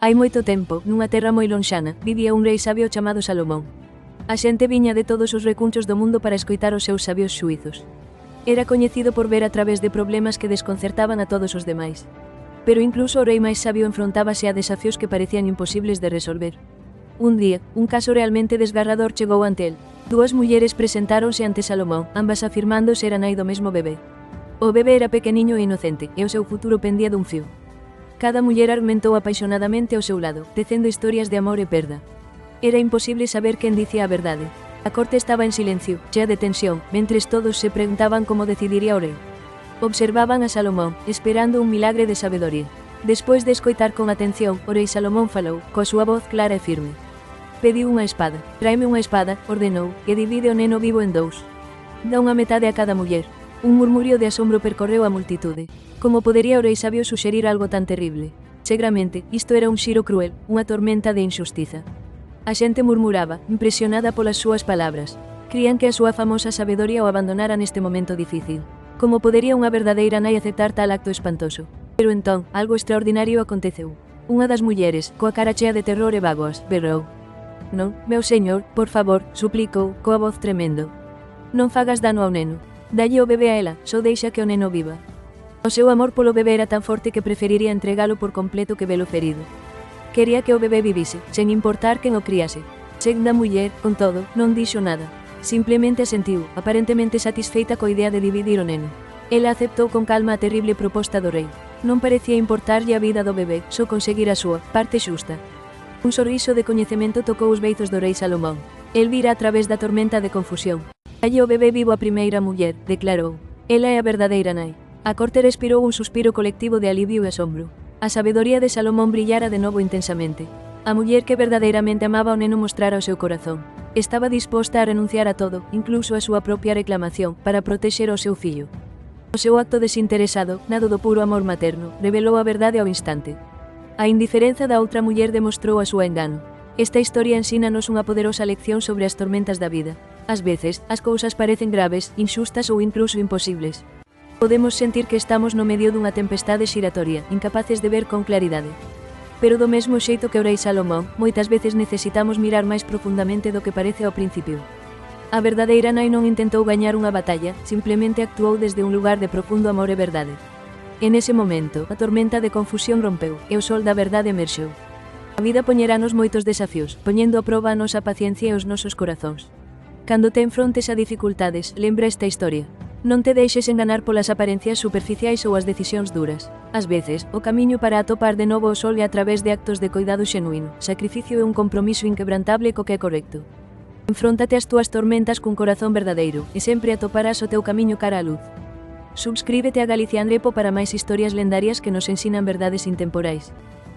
Hai moito tempo, nunha terra moi lonxana, vivía un rei sabio chamado Salomón. A xente viña de todos os recunchos do mundo para escoitar os seus sabios xuizos. Era coñecido por ver a través de problemas que desconcertaban a todos os demais. Pero incluso o rei máis sabio enfrontábase a desafíos que parecían imposibles de resolver. Un día, un caso realmente desgarrador chegou ante el. Dúas mulleres presentáronse ante Salomón, ambas afirmando ser a nai do mesmo bebé. O bebé era pequeniño e inocente, e o seu futuro pendía dun fío. Cada muller argumentou apaixonadamente ao seu lado, tecendo historias de amor e perda. Era imposible saber quen dicía a verdade. A corte estaba en silencio, chea de tensión, mentres todos se preguntaban como decidiría o rei. Observaban a Salomón, esperando un milagre de sabedoría. Despois de escoitar con atención, o rei Salomón falou, coa súa voz clara e firme. Pediu unha espada. Tráeme unha espada, ordenou, e divide o neno vivo en dous. Dá unha metade a cada muller. Un murmurio de asombro percorreu a multitude. Como podería o rei sabio suxerir algo tan terrible? Seguramente, isto era un xiro cruel, unha tormenta de injustiza. A xente murmuraba, impresionada polas súas palabras. Crían que a súa famosa sabedoría o abandonara neste momento difícil. Como podería unha verdadeira nai aceptar tal acto espantoso? Pero entón, algo extraordinario aconteceu. Unha das mulleres, coa cara chea de terror e bágoas, berrou. Non, meu señor, por favor, suplicou, coa voz tremendo. Non fagas dano ao neno. Dalle o bebé a ela, só deixa que o neno viva. O seu amor polo bebé era tan forte que preferiría entregalo por completo que velo ferido. Quería que o bebé vivise, sen importar quen o criase. Segunda muller, con todo, non dixo nada. Simplemente asentiu, aparentemente satisfeita coa idea de dividir o neno. Ela aceptou con calma a terrible proposta do rei. Non parecía importarlle a vida do bebé, só conseguir a súa parte xusta. Un sorriso de coñecemento tocou os beizos do rei Salomón. El vira a través da tormenta de confusión. Dalle o bebé vivo a primeira muller, declarou. Ela é a verdadeira nai. A corte respirou un suspiro colectivo de alivio e asombro. A sabedoría de Salomón brillara de novo intensamente. A muller que verdadeiramente amaba ao neno mostrara o seu corazón. Estaba disposta a renunciar a todo, incluso a súa propia reclamación, para protexer o seu fillo. O seu acto desinteresado, nado do puro amor materno, revelou a verdade ao instante. A indiferenza da outra muller demostrou a súa engano. Esta historia ensínanos unha poderosa lección sobre as tormentas da vida. Ás veces, as cousas parecen graves, inxustas ou incluso imposibles. Podemos sentir que estamos no medio dunha tempestade xiratoria, incapaces de ver con claridade. Pero do mesmo xeito que o rei Salomón, moitas veces necesitamos mirar máis profundamente do que parece ao principio. A verdadeira nai non intentou gañar unha batalla, simplemente actuou desde un lugar de profundo amor e verdade. En ese momento, a tormenta de confusión rompeu, e o sol da verdade emerxeu. A vida poñeranos moitos desafíos, poñendo a proba a nosa paciencia e os nosos corazóns. Cando te enfrontes a dificultades, lembra esta historia. Non te deixes enganar polas aparencias superficiais ou as decisións duras. Ás veces, o camiño para atopar de novo o sol é a través de actos de coidado xenuíno, sacrificio e un compromiso inquebrantable co que é correcto. Enfróntate ás túas tormentas cun corazón verdadeiro, e sempre atoparás o teu camiño cara á luz. Subscríbete a Galician Lepo para máis historias lendarias que nos ensinan verdades intemporais.